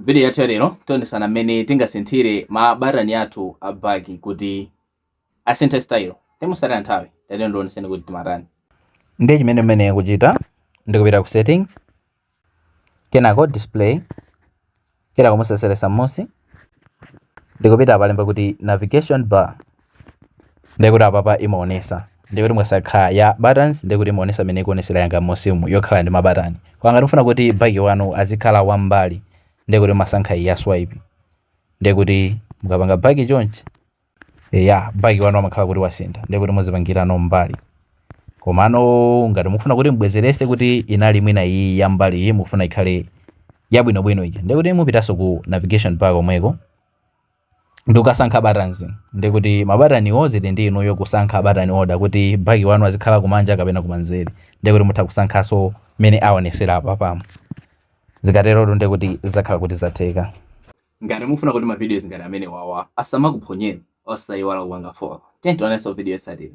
Video yathu lero tionesana mmene tingasinthire mabatani athu a bagi kuti asinthe style. Temusatira nthawi, tatiye ndioneseni kuti timatani. Ndiye chimene kuchita ndikupita ku settings, kenako display, kenako museselesa m'munsi, ndikupita palemba kuti navigation bar, ndikuti apapa imaonesa. Ndikuti mwasakha ya buttons, ndikuti imaonesa mmene ikuonesera yanga m'munsimu yokhala ndi mabatani. Kwa ngati mufuna kuti bagi wanu azikhala wambali, ndikuti masankha ya swipe. Ndikuti mukapanga bagi chonchi, bagi wanu amakhala kuti wasintha. Ndikuti muzipangira no mbali. Komano ngati mufuna kuti mbwezerese kuti inali mwina iyi ya mbali iyi mufuna ikhale yabwinobwino ija, ndikuti mupitanso ku navigation bar komweko, ndikukasankha buttons. Ndikuti mabatani ozidi ndi inu yokusankha button order kuti bagi wanu azikhala kumanja kapena kumanzere. Ndikuti mutha kusankhaso mmene aonesera apapamo. Zikatero ndikuti zakhala kuti zatheka. Ngati mufuna kuti ma videos ngati amene wawa asamakuphonyeni osayiwala kupanga follow. Tiye tionenso video yotsatira.